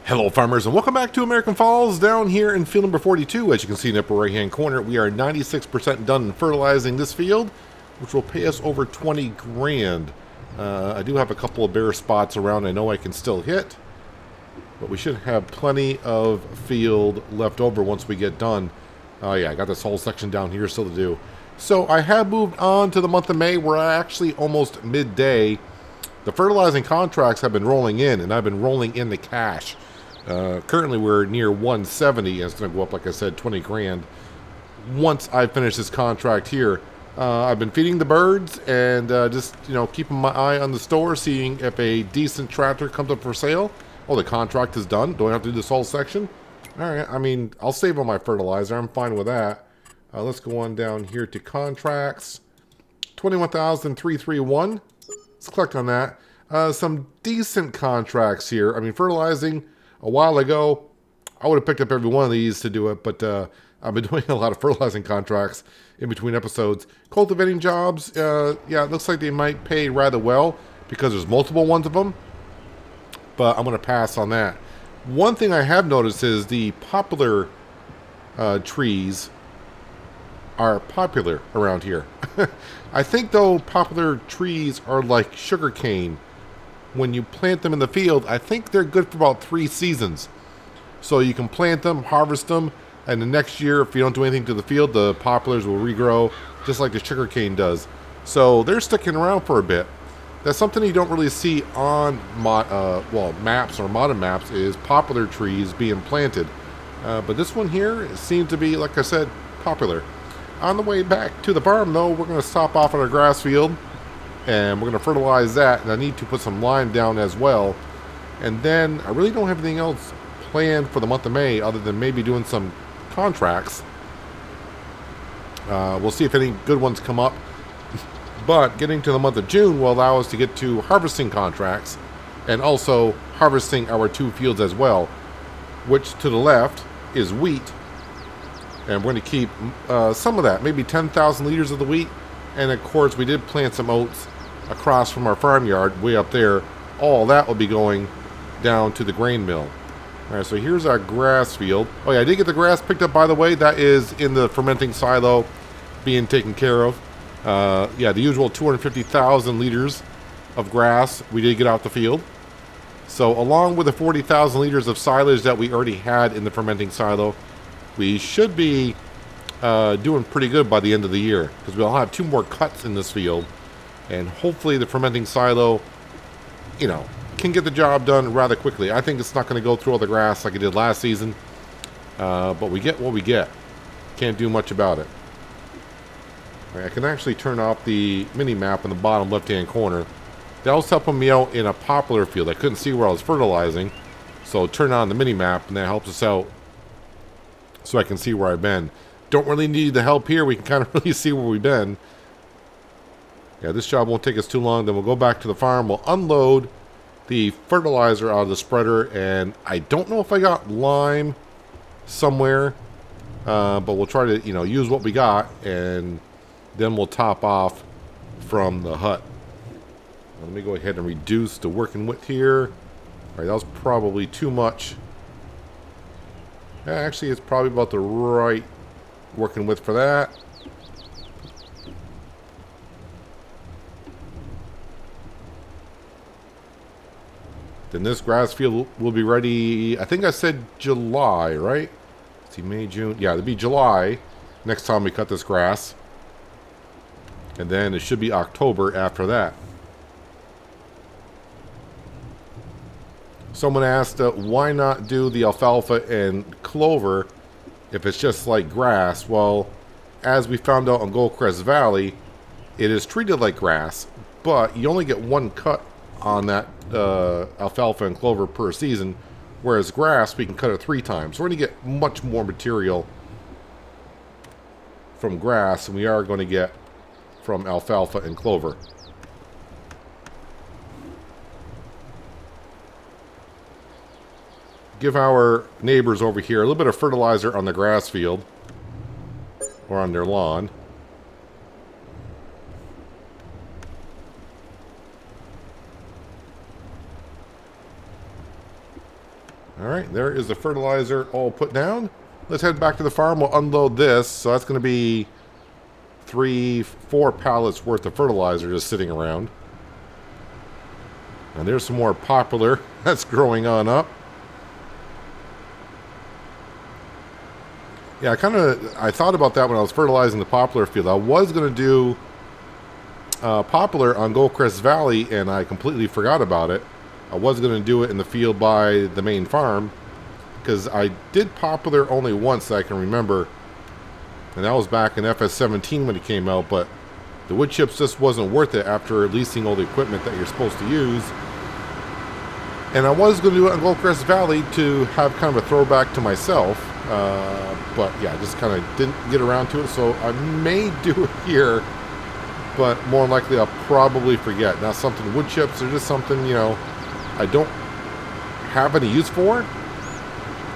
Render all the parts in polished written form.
Hello farmers and welcome back to American Falls down here in field number 42. As you can see in the upper right hand corner, we are 96% done in fertilizing this field, which will pay us over 20 grand. I do have a couple of bare spots around I know I can still hit, but we should have plenty of field left over once we get done. Oh yeah, I got this whole section down here still to do. So I have moved on to the month of May. We're actually almost midday. The fertilizing contracts have been rolling in, and I've been rolling in the cash. Currently we're near 170, and it's going to go up, like I said, 20 grand once I finish this contract here. I've been feeding the birds and just, keeping my eye on the store, seeing if a decent tractor comes up for sale. Oh, the contract is done. Don't have to do this whole section. All right, I mean, I'll save on my fertilizer. I'm fine with that. Let's go on down here to contracts. 21,331. Let's click on that. Some decent contracts here. I mean, fertilizing. A while ago, I would have picked up every one of these to do it, but I've been doing a lot of fertilizing contracts in between episodes. Cultivating jobs, yeah, it looks like they might pay rather well because there's multiple ones of them, but I'm going to pass on that. One thing I have noticed is the poplar trees are popular around here. I think, though, poplar trees are like sugar cane. When you plant them in the field, I think they're good for about 3 seasons. So you can plant them, harvest them, and the next year, if you don't do anything to the field, the poplars will regrow just like the sugar cane does. So they're sticking around for a bit. That's something you don't really see on maps or modern maps, is poplar trees being planted. But this one here seems to be, like I said, popular. On the way back to the farm, though, we're going to stop off at our grass field. And we're going to fertilize that, and I need to put some lime down as well. And then I really don't have anything else planned for the month of May other than maybe doing some contracts. We'll see if any good ones come up. But getting to the month of June will allow us to get to harvesting contracts and also harvesting our 2 fields as well, which to the left is wheat. And we're going to keep some of that, maybe 10,000 liters of the wheat. And of course, we did plant some oats across from our farmyard, way up there. All that will be going down to the grain mill. All right, so here's our grass field. Oh yeah, I did get the grass picked up, by the way. That is in the fermenting silo being taken care of. Yeah, the usual 250,000 liters of grass we did get out the field. So along with the 40,000 liters of silage that we already had in the fermenting silo, we should be doing pretty good by the end of the year, because we'll have 2 more cuts in this field, and hopefully the fermenting silo, can get the job done rather quickly. I think it's not going to go through all the grass like it did last season, but we get what we get. Can't do much about it. All right, I can actually turn off the mini map in the bottom left hand corner. That was helping me out in a poplar field. I couldn't see where I was fertilizing, so turn on the mini map, and that helps us out so I can see where I've been. Don't really need the help here. We can kind of really see where we've been. Yeah, this job won't take us too long. Then we'll go back to the farm. We'll unload the fertilizer out of the spreader. And I don't know if I got lime somewhere. But we'll try to, use what we got. And then we'll top off from the hut. Let me go ahead and reduce the working width here. All right, that was probably too much. Actually, it's probably about the right working with for that. Then this grass field will be ready, I think I said July, right? Let's see, May, June. Yeah, it'll be July next time we cut this grass. And then it should be October after that. Someone asked, why not do the alfalfa and clover if it's just like grass? Well, as we found out on Goldcrest Valley, it is treated like grass, but you only get 1 cut on that alfalfa and clover per season, whereas grass, we can cut it 3 times. So we're going to get much more material from grass than we are going to get from alfalfa and clover. Give our neighbors over here a little bit of fertilizer on the grass field or on their lawn. Alright, there is the fertilizer all put down. Let's head back to the farm. We'll unload this. So that's going to be 4 pallets worth of fertilizer just sitting around. And there's some more poplar that's growing on up. Yeah, I thought about that when I was fertilizing the poplar field. I was going to do poplar on Goldcrest Valley, and I completely forgot about it. I was going to do it in the field by the main farm, because I did poplar only once that I can remember, and that was back in FS17 when it came out, but the wood chips just wasn't worth it after leasing all the equipment that you're supposed to use. And I was going to do it on Goldcrest Valley to have kind of a throwback to myself, but yeah, just kind of didn't get around to it, so I may do it here, but more likely I'll probably forget. Now, something wood chips are just something, you know, I don't have any use for.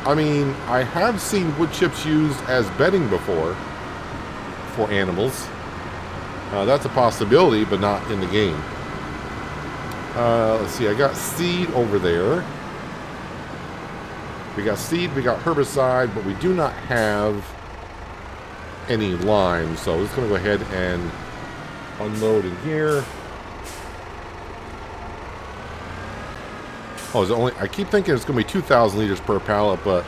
I mean, I have seen wood chips used as bedding before for animals. That's a possibility, but not in the game. Let's see, I got seed over there. We got seed, we got herbicide, but we do not have any lime. So I'm just going to go ahead and unload in here. Oh, is it only? I keep thinking it's going to be 2,000 liters per pallet, but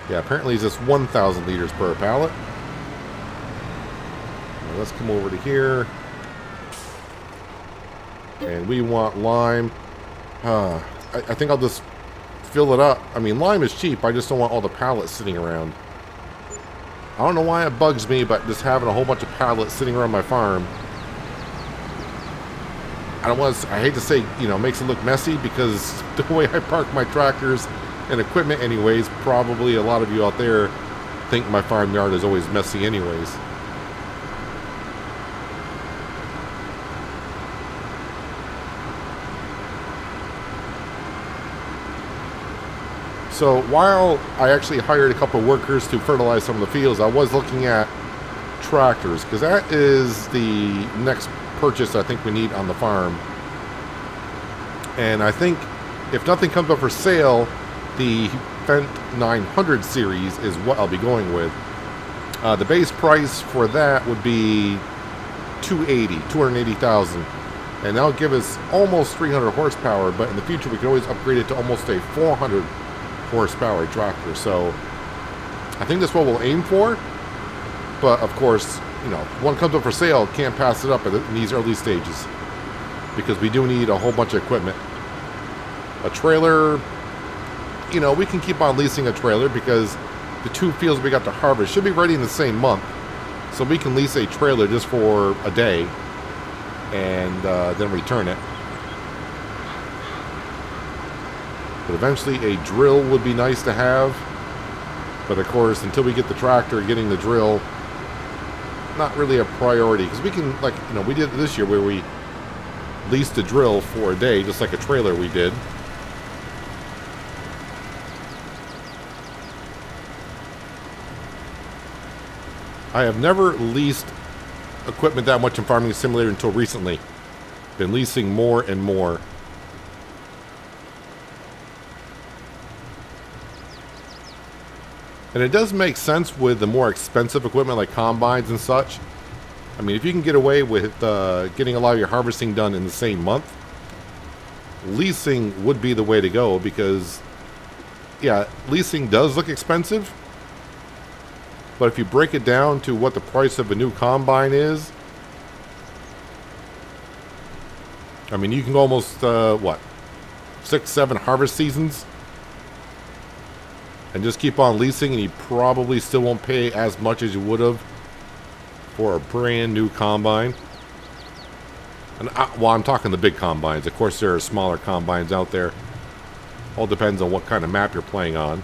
yeah, apparently it's just 1,000 liters per pallet. Now let's come over to here. And we want lime. I think I'll just fill it up. I mean, lime is cheap. I just don't want all the pallets sitting around. I don't know why it bugs me, but just having a whole bunch of pallets sitting around my farm. I hate to say, you know, makes it look messy, because the way I park my tractors and equipment anyways, probably a lot of you out there think my farmyard is always messy anyways. So while I actually hired a couple of workers to fertilize some of the fields, I was looking at tractors, because that is the next purchase I think we need on the farm. And I think if nothing comes up for sale, the Fent 900 series is what I'll be going with. The base price for that would be $280,000, and that'll give us almost 300 horsepower, but in the future we can always upgrade it to almost a 400 horsepower tractor. So I think that's what we'll aim for, but of course, you know, if one comes up for sale, can't pass it up in these early stages, because we do need a whole bunch of equipment. A trailer, you know, we can keep on leasing a trailer, because the 2 fields we got to harvest should be ready in the same month, so we can lease a trailer just for a day and then return it. But eventually a drill would be nice to have, but of course, until we get the tractor, getting the drill, not really a priority, because we can, like, you know, we did it this year where we leased a drill for a day, just like a trailer we did. I have never leased equipment that much in Farming Simulator until recently. Been leasing more and more. And it does make sense with the more expensive equipment like combines and such. I mean, if you can get away with getting a lot of your harvesting done in the same month, leasing would be the way to go, because, yeah, leasing does look expensive. But if you break it down to what the price of a new combine is, I mean, you can go almost, 6, 7 harvest seasons and just keep on leasing, and you probably still won't pay as much as you would have for a brand new combine. And well, I'm talking the big combines. Of course, there are smaller combines out there. All depends on what kind of map you're playing on.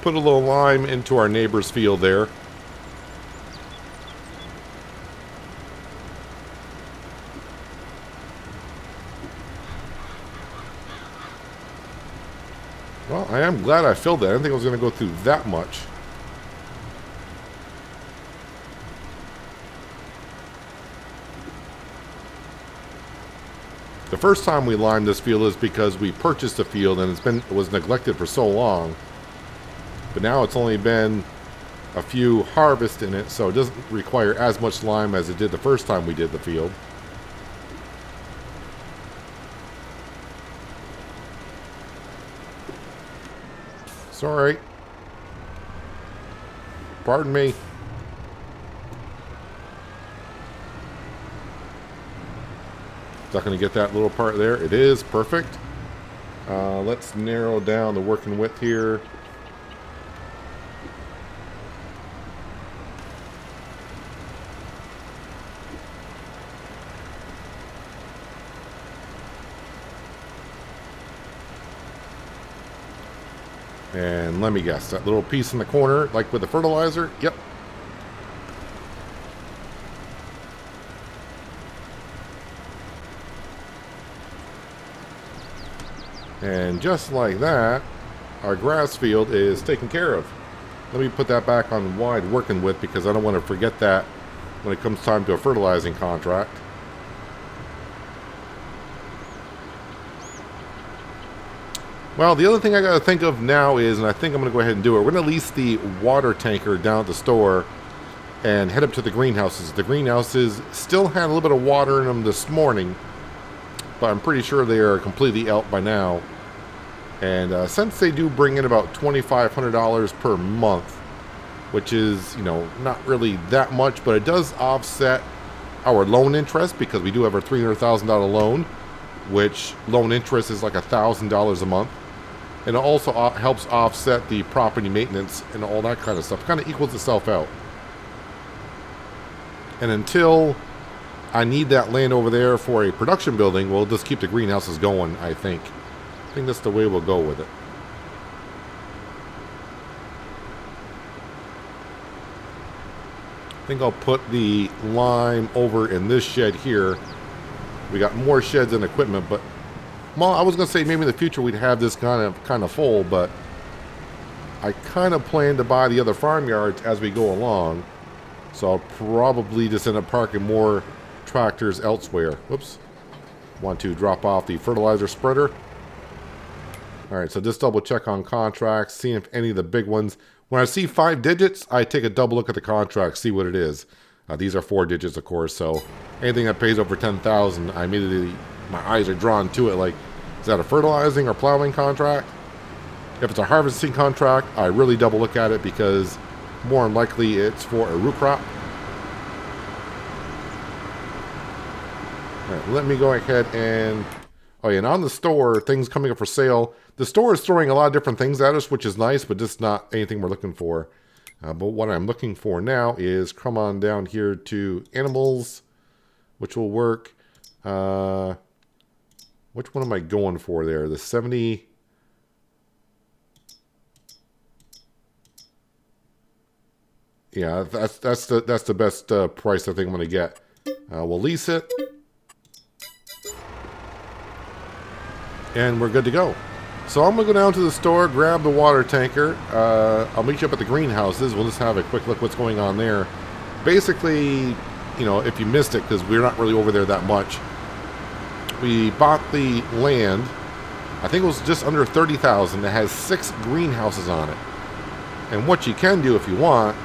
Put a little lime into our neighbor's field there. Well, I am glad I filled that. I didn't think I was going to go through that much. The first time we limed this field is because we purchased the field and it was neglected for so long. But now it's only been a few harvests in it, so it doesn't require as much lime as it did the first time we did the field. Sorry. Pardon me. Is that going to get that little part there? It is. Perfect. Let's narrow down the working width here. And let me guess, that little piece in the corner, like with the fertilizer? Yep. And just like that, our grass field is taken care of. Let me put that back on wide working width because I don't want to forget that when it comes time to a fertilizing contract. Well, the other thing I got to think of now is, and I think I'm going to go ahead and do it, we're going to lease the water tanker down at the store and head up to the greenhouses. The greenhouses still had a little bit of water in them this morning, but I'm pretty sure they are completely out by now. And since they do bring in about $2,500 per month, which is, you know, not really that much, but it does offset our loan interest because we do have our $300,000 loan, which loan interest is like $1,000 a month. And it also helps offset the property maintenance and all that kind of stuff. It kind of equals itself out. And until I need that land over there for a production building, we'll just keep the greenhouses going, I think. I think that's the way we'll go with it. I think I'll put the lime over in this shed here. We got more sheds and equipment, but well, I was going to say maybe in the future we'd have this kind of full, but I kind of plan to buy the other farmyards as we go along. So I'll probably just end up parking more tractors elsewhere. Whoops. Want to drop off the fertilizer spreader. Alright, so just double check on contracts, seeing if any of the big ones. When I see 5 digits, I take a double look at the contract, see what it is. These are 4 digits, of course, so anything that pays over 10,000, I immediately, my eyes are drawn to it. Like, is that a fertilizing or plowing contract? If it's a harvesting contract, I really double look at it because more than likely it's for a root crop. All right, let me go ahead and, oh yeah, and on the store, things coming up for sale. The store is throwing a lot of different things at us, which is nice, but just not anything we're looking for. But what I'm looking for now is come on down here to animals, which will work. Which one am I going for there? The 70. Yeah, that's the best price I think I'm going to get. We'll lease it. And we're good to go. So I'm going to go down to the store, grab the water tanker. I'll meet you up at the greenhouses. We'll just have a quick look what's going on there. Basically, you know, if you missed it, because we're not really over there that much, we bought the land. I think it was just under $30,000. It has 6 greenhouses on it. And what you can do if you want,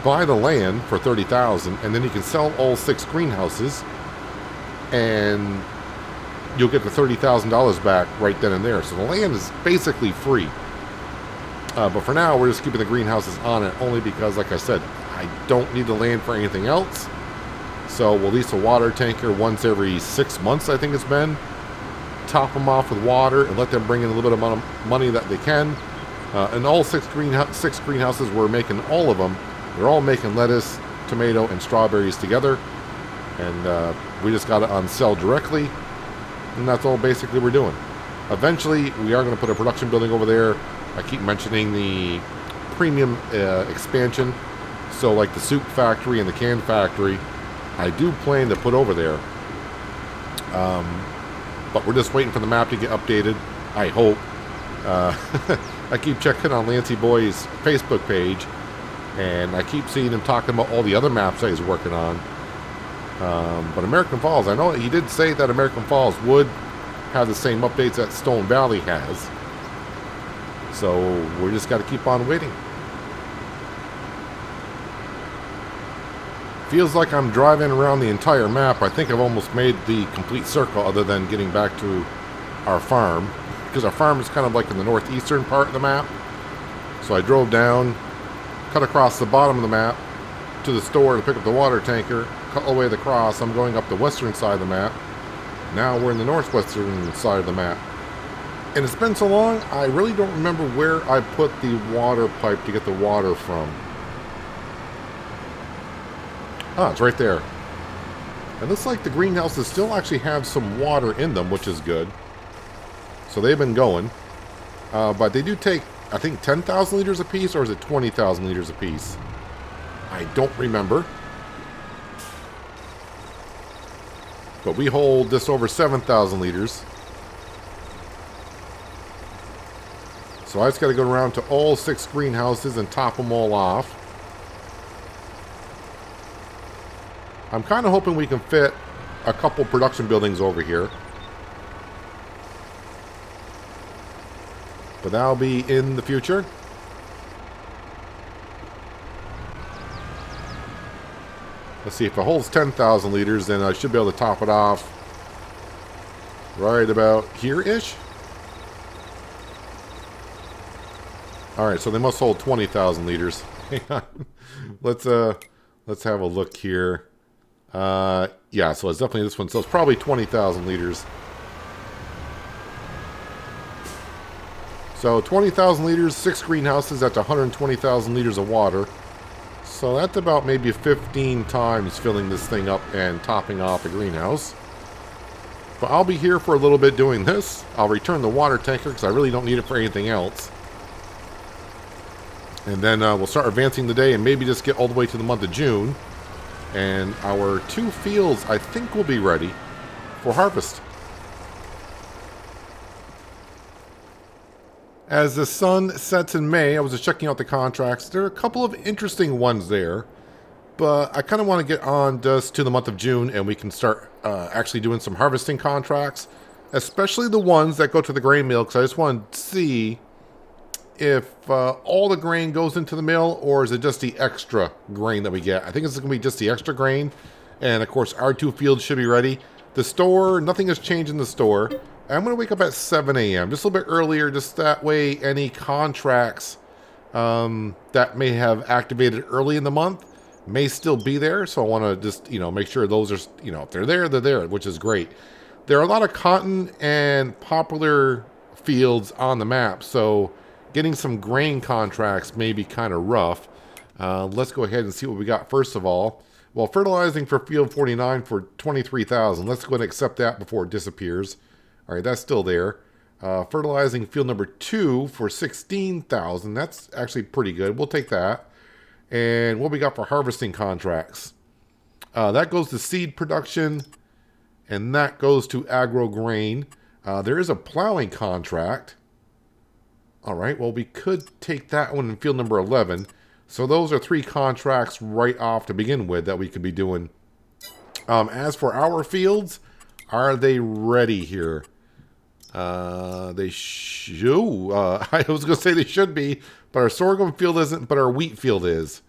buy the land for $30,000, and then you can sell all 6 greenhouses, and you'll get the $30,000 back right then and there. So the land is basically free. But for now, we're just keeping the greenhouses on it only because, like I said, I don't need the land for anything else. So we'll lease a water tanker once every 6 months, I think it's been. Top them off with water and let them bring in a little bit of money that they can. And all 6 greenhouses, we're making all of them. They're all making lettuce, tomato, and strawberries together. And we just got it on sale directly. And that's all basically we're doing. Eventually, we are going to put a production building over there. I keep mentioning the premium expansion. So like the soup factory and the can factory, I do plan to put over there. But we're just waiting for the map to get updated, I hope. I keep checking on Lancey Boy's Facebook page, and I keep seeing him talking about all the other maps that he's working on. But American Falls, I know he did say that American Falls would have the same updates that Stone Valley has. So we just got to keep on waiting. Feels like I'm driving around the entire map. I think I've almost made the complete circle other than getting back to our farm. Because our farm is kind of like in the northeastern part of the map. So I drove down, cut across the bottom of the map to the store to pick up the water tanker, cut all the way across. I'm going up the western side of the map. Now we're in the northwestern side of the map. And it's been so long, I really don't remember where I put the water pipe to get the water from. Ah, it's right there. It looks like the greenhouses still actually have some water in them, which is good. So they've been going. But they do take, I think, 10,000 liters apiece, or is it 20,000 liters apiece? I don't remember. But we hold just over 7,000 liters. So I just got to go around to all 6 greenhouses and top them all off. I'm kind of hoping we can fit a couple production buildings over here. But that'll be in the future. Let's see, if it holds 10,000 liters, then I should be able to top it off right about here-ish. Alright, so they must hold 20,000 liters. Hang on. Let's have a look here. Yeah, so it's definitely this one. So it's probably 20,000 liters. So 20,000 liters, 6 greenhouses, that's 120,000 liters of water. So that's about maybe 15 times filling this thing up and topping off a greenhouse. But I'll be here for a little bit doing this. I'll return the water tanker because I really don't need it for anything else. And then we'll start advancing the day and maybe just get all the way to the month of June. And our 2 fields, I think, will be ready for harvest. As the sun sets in May, I was just checking out the contracts. There are a couple of interesting ones there. But I kind of want to get on just to the month of June and we can start actually doing some harvesting contracts. Especially the ones that go to the grain mill, because I just want to see if all the grain goes into the mill, or is it just the extra grain that we get. I think it's going to be just the extra grain. And of course, our 2 fields should be ready. The store, nothing has changed in the store. I'm going to wake up at 7 a.m. just a little bit earlier, just that way any contracts that may have activated early in the month may still be there. So I want to just, make sure those are, if they're there, they're there, which is great. There are a lot of cotton and poplar fields on the map, so getting some grain contracts may be kind of rough. Let's go ahead and see what we got first of all. Well, fertilizing for field 49 for 23,000. Let's go ahead and accept that before it disappears. All right, that's still there. Fertilizing field number 2 for 16,000. That's actually pretty good. We'll take that. And what we got for harvesting contracts? That goes to seed production, and that goes to agro grain. There is a plowing contract. All right, well, we could take that one in field number 11. So those are 3 contracts right off to begin with that we could be doing. As for our fields, are they ready here? They should. I was going to say they should be, but our sorghum field isn't, but our wheat field is.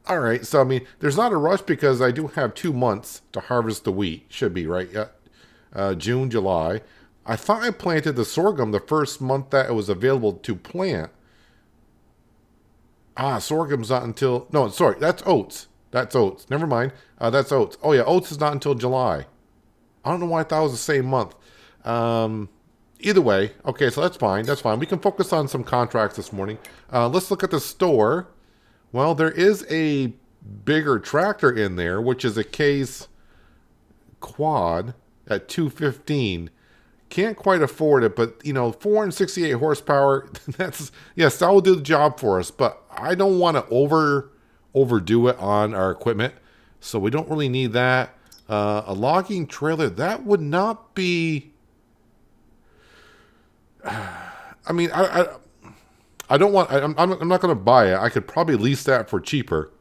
All right, so I mean, there's not a rush because I do have 2 months to harvest the wheat. Should be, right? Yeah. June, July. I thought I planted the sorghum the first month that it was available to plant. Sorghum's not until... No, sorry, that's oats. That's oats. Never mind. That's oats. Oh, yeah, oats is not until July. I don't know why I thought it was the same month. Either way, okay, so that's fine. That's fine. We can focus on some contracts this morning. Let's look at the store. Well, there is a bigger tractor in there, which is a Case Quad at $215. Can't quite afford it, but 468 horsepower. Yes, that will do the job for us. But I don't want to overdo it on our equipment, so we don't really need that. A logging trailer, that would not be. I mean, I don't want. I'm not going to buy it. I could probably lease that for cheaper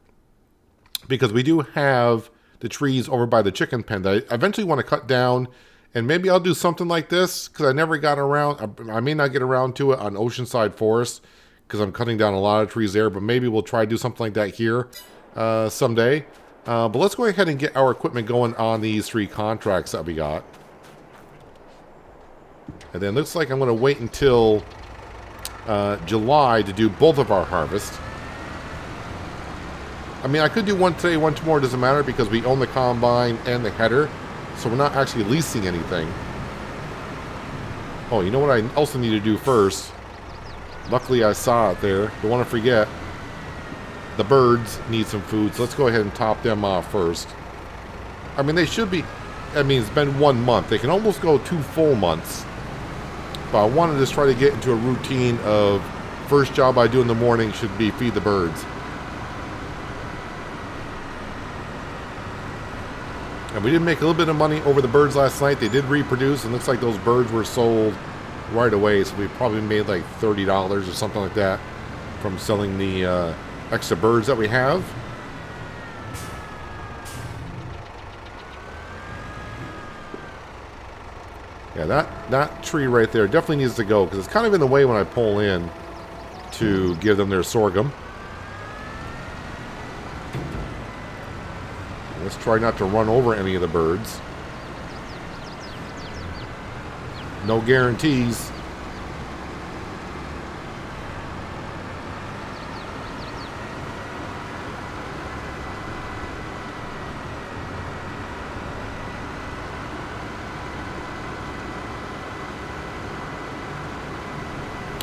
because we do have the trees over by the chicken pen that I eventually want to cut down. And maybe I'll do something like this because I never got around. I may not get around to it on Oceanside Forest because I'm cutting down a lot of trees there. But maybe we'll try to do something like that here someday. But let's go ahead and get our equipment going on these 3 contracts that we got. And then looks like I'm going to wait until July to do both of our harvests. I mean, I could do one today, one tomorrow, doesn't matter because we own the combine and the header. So we're not actually leasing anything. Oh, you know what I also need to do first? Luckily I saw it there. Don't want to forget. The birds need some food, so let's go ahead and top them off first. I mean, they should be... I mean, it's been 1 month. They can almost go 2 full months. But I wanted to just try to get into a routine of first job I do in the morning should be feed the birds. And we did make a little bit of money over the birds last night. They did reproduce, and looks like those birds were sold right away. So we probably made like $30 or something like that from selling the extra birds that we have. Yeah, that tree right there definitely needs to go because it's kind of in the way when I pull in to give them their sorghum. Let's try not to run over any of the birds. No guarantees.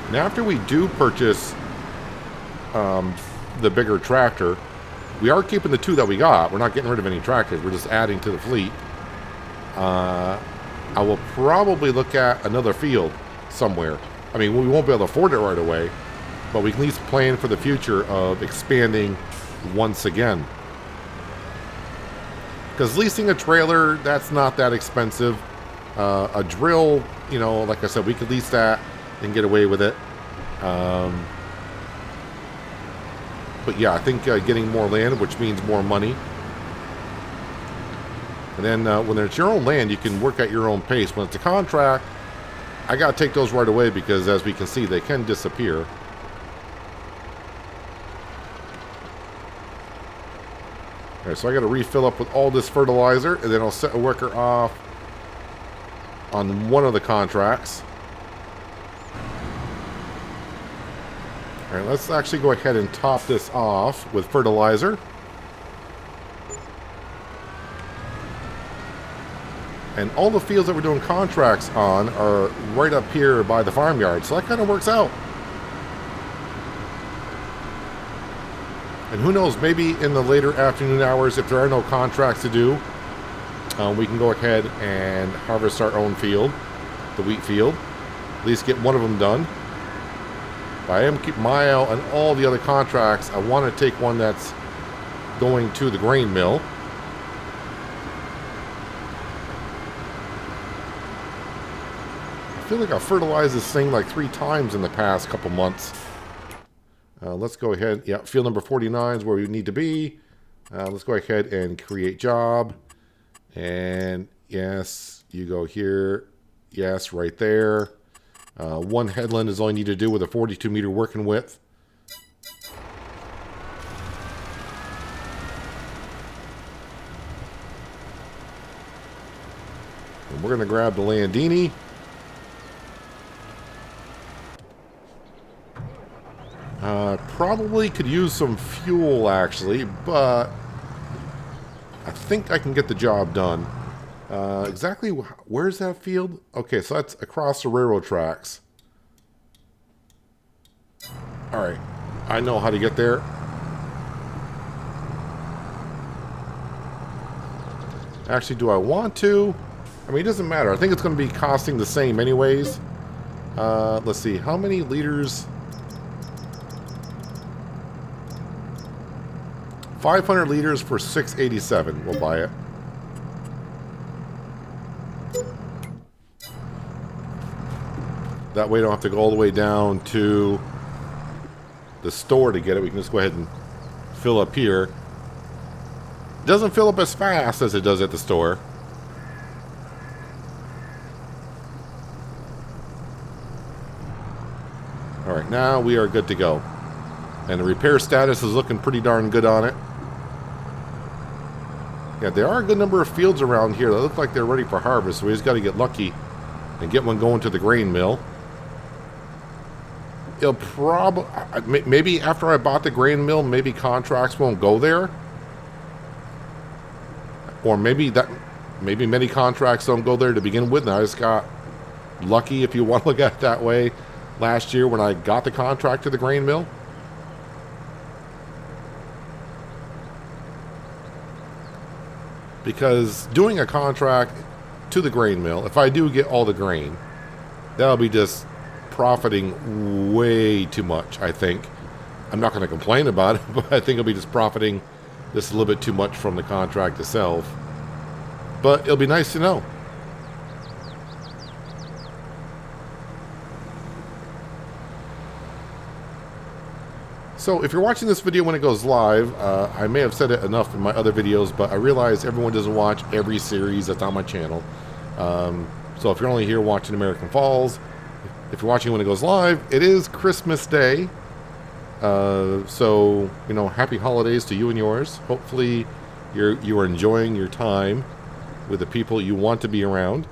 And after we do purchase the bigger tractor, we are keeping the 2 that we got. We're not getting rid of any tractors. We're just adding to the fleet. I will probably look at another field somewhere. I mean, we won't be able to afford it right away, but we can at least plan for the future of expanding once again. Because leasing a trailer, that's not that expensive. A drill, you know, like I said, we could lease that and get away with it. But yeah, I think getting more land, which means more money. And then when it's your own land, you can work at your own pace. When it's a contract, I got to take those right away because, as we can see, they can disappear. All right, so I got to refill up with all this fertilizer, and then I'll set a worker off on one of the contracts. All right, let's actually go ahead and top this off with fertilizer. And all the fields that we're doing contracts on are right up here by the farmyard, so that kind of works out. And who knows, maybe in the later afternoon hours, if there are no contracts to do, we can go ahead and harvest our own field, the wheat field. At least get one of them done. But I am keeping my eye out on all the other contracts. I want to take one that's going to the grain mill. I feel like I've fertilized this thing like 3 times in the past couple months. Let's go ahead. Yeah, field number 49 is where we need to be. Let's go ahead and create job. And yes, you go here. Yes, right there. 1 headland is all you need to do with a 42-meter working width. And we're going to grab the Landini. Probably could use some fuel, actually, but I think I can get the job done. Exactly where's that field? Okay, so that's across the railroad tracks. Alright, I know how to get there. Actually, do I want to? I mean, it doesn't matter. I think it's going to be costing the same anyways. Let's see, how many liters? 500 liters for $6.87. We'll buy it. That way, I don't have to go all the way down to the store to get it. We can just go ahead and fill up here. Doesn't fill up as fast as it does at the store. Alright, now we are good to go. And the repair status is looking pretty darn good on it. Yeah, there are a good number of fields around here that look like they're ready for harvest, so we just got to get lucky and get one going to the grain mill. It'll probably... Maybe after I bought the grain mill, maybe contracts won't go there. Or maybe many contracts don't go there to begin with, and I just got lucky, if you want to look at it that way, last year when I got the contract to the grain mill. Because doing a contract to the grain mill, if I do get all the grain, that'll be just profiting way too much, I think. I'm not going to complain about it, but I think I'll be just profiting just a little bit too much from the contract itself. But it'll be nice to know. So if you're watching this video when it goes live, I may have said it enough in my other videos, but I realize everyone doesn't watch every series that's on my channel. So if you're only here watching American Falls, if you're watching when it goes live, it is Christmas Day. So, you know, happy holidays to you and yours. Hopefully you are enjoying your time with the people you want to be around.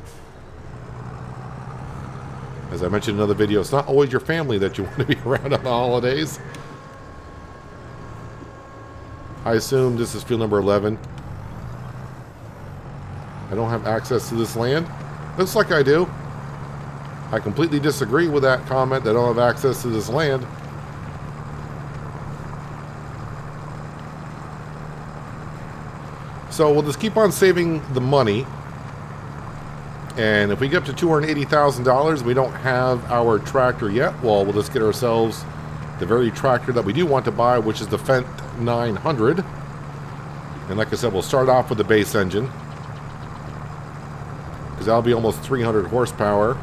As I mentioned in another video, it's not always your family that you want to be around on the holidays. I assume this is field number 11. I don't have access to this land. Looks like I do. I completely disagree with that comment that I don't have access to this land. So we'll just keep on saving the money. And if we get up to $280,000, we don't have our tractor yet. Well, we'll just get ourselves the very tractor that we do want to buy, which is the Fendt 900. And like I said, we'll start off with the base engine, because that'll be almost 300 horsepower.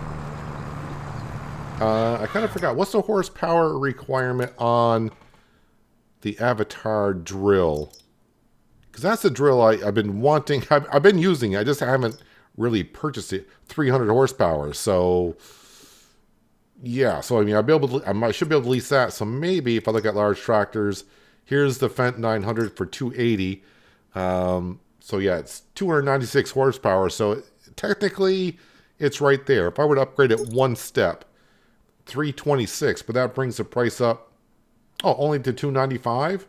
I kind of forgot. What's the horsepower requirement on the Avatar drill? Because that's the drill I've been wanting. I've been using it. I just haven't really purchased it. 300 horsepower. So, yeah. So, I mean, I should be able to lease that. So, maybe if I look at large tractors, here's the Fendt 900 for $280. So, yeah, it's 296 horsepower. So, technically, it's right there. If I were to upgrade it one step, 326, but that brings the price up, only to 295.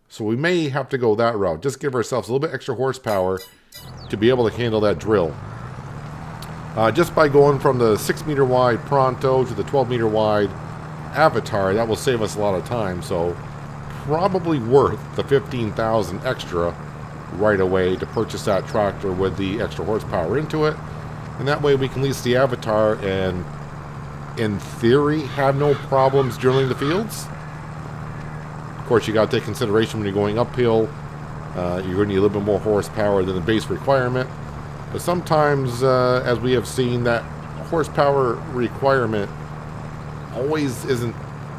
So we may have to go that route. Just give ourselves a little bit extra horsepower to be able to handle that drill. Just by going from the 6-meter wide Pronto to the 12-meter wide Avatar, that will save us a lot of time. So probably worth the $15,000 extra right away to purchase that tractor with the extra horsepower into it. And that way we can lease the Avatar and, in theory, have no problems drilling the fields. Of course, you got to take consideration when you're going uphill. You're going to need a little bit more horsepower than the base requirement. But sometimes, as we have seen, that horsepower requirement always isn't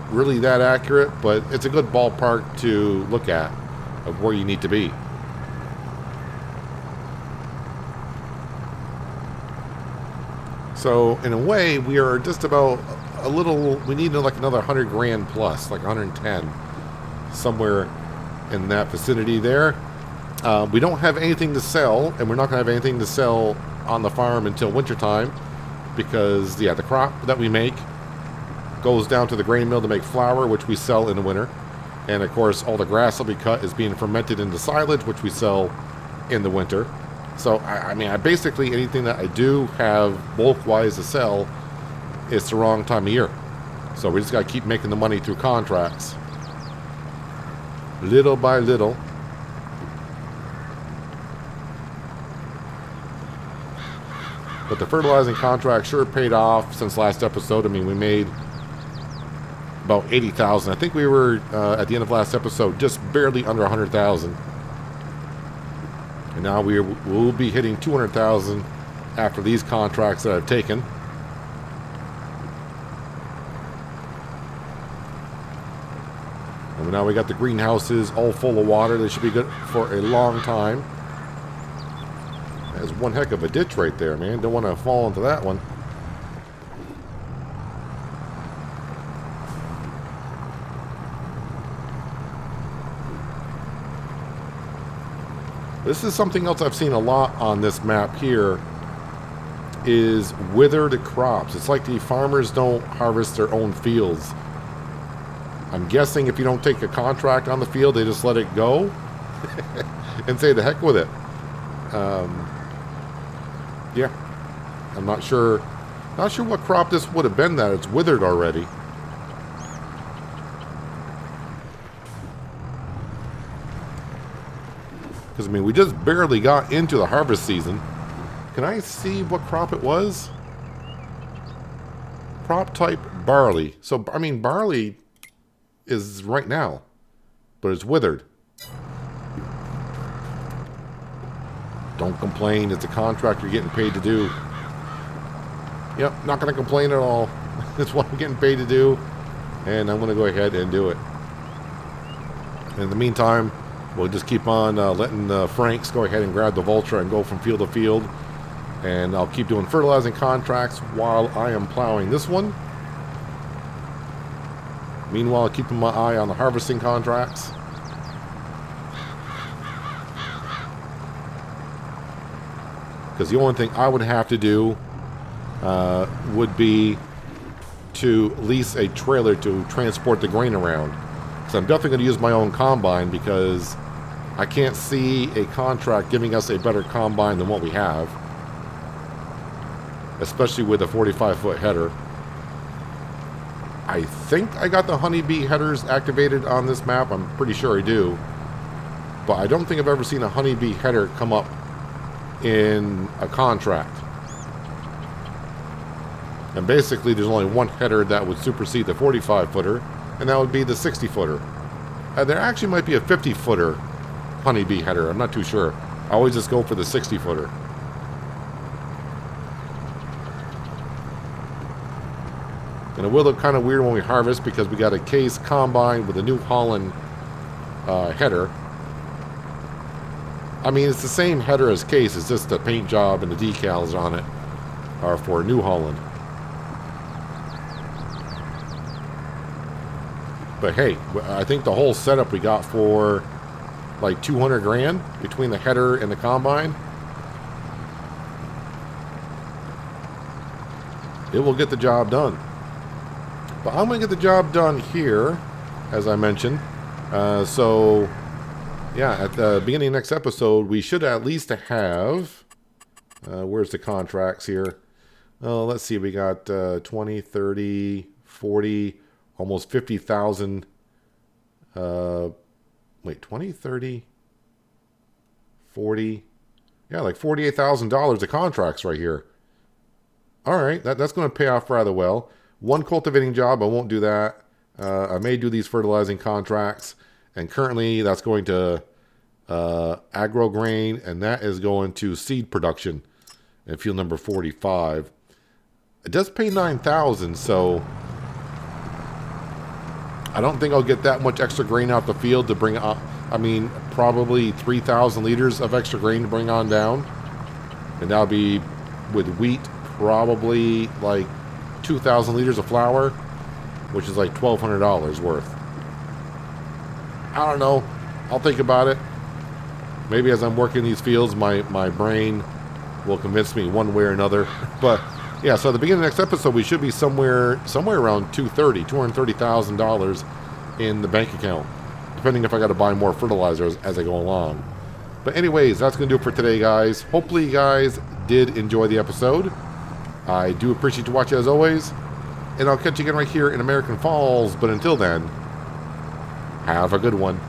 really that accurate, but it's a good ballpark to look at of where you need to be. So, in a way, we are just about a little... We need like another 100 grand plus, like 110. Somewhere in that vicinity there. We don't have anything to sell, and we're not going to have anything to sell on the farm until wintertime, because, yeah, the crop that we make goes down to the grain mill to make flour, which we sell in the winter. And, of course, all the grass that we cut is being fermented into silage, which we sell in the winter. So, I mean, basically anything that I do have bulk-wise to sell, it's the wrong time of year. So we just got to keep making the money through contracts. Little by little. But the fertilizing contract sure paid off since last episode. I mean, we made about $80,000. I think we were, at the end of last episode, just barely under $100,000. And now we'll be hitting $200,000 after these contracts that I've taken. And Now we got the greenhouses all full of water. They should be good for a long time. That's one heck of a ditch right there, man. Don't want to fall into that one. This is something else I've seen a lot on this map here, is withered crops. It's like the farmers don't harvest their own fields. I'm guessing if you don't take a contract on the field, they just let it go and say the heck with it. Yeah, I'm not sure what crop this would have been that it's withered already. Because, I mean, we just barely got into the harvest season. Can I see what crop it was? Crop type barley. So, I mean, barley is right now, but it's withered. Don't complain. It's a contract you're getting paid to do. Yep, not going to complain at all. It's what I'm getting paid to do, and I'm going to go ahead and do it. In the meantime, we'll just keep on letting Franks go ahead and grab the Vulture and go from field to field. And I'll keep doing fertilizing contracts while I am plowing this one. Meanwhile, keeping my eye on the harvesting contracts. Because the only thing I would have to do would be to lease a trailer to transport the grain around. So I'm definitely going to use my own combine, because I can't see a contract giving us a better combine than what we have. Especially with a 45-foot header. I think I got the honeybee headers activated on this map. I'm pretty sure I do. But I don't think I've ever seen a honeybee header come up in a contract. And basically there's only one header that would supersede the 45-footer, and that would be the 60-footer. There actually might be a 50-footer honeybee header. I'm not too sure. I always just go for the 60-footer. And it will look kind of weird when we harvest, because we got a Case combine with a New Holland header. I mean, it's the same header as Case. It's just the paint job and the decals on it are for New Holland. But hey, I think the whole setup we got for like 200 grand between the header and the combine. It will get the job done. But I'm going to get the job done here, as I mentioned. So, yeah, at the beginning of the next episode, we should at least have... where's the contracts here? Let's see, we got 20, 30, 40, almost 50,000. Wait, 20, 30, 40... Yeah, like $48,000 of contracts right here. All right, that's going to pay off rather well. One cultivating job, I won't do that. I may do these fertilizing contracts. And currently, that's going to agro grain, and that is going to seed production in field number 45. It does pay $9,000, so I don't think I'll get that much extra grain out the field to bring up. I mean, probably 3,000 liters of extra grain to bring on down. And that'll be with wheat, probably like 2,000 liters of flour, which is like $1,200 worth. I don't know. I'll think about it. Maybe as I'm working these fields, my brain will convince me one way or another. But yeah, so at the beginning of the next episode, we should be somewhere around $230,000 in the bank account, depending if I got to buy more fertilizers as I go along. But anyways, that's going to do it for today, guys. Hopefully you guys did enjoy the episode. I do appreciate you watching as always, and I'll catch you again right here in American Falls. But until then, have a good one.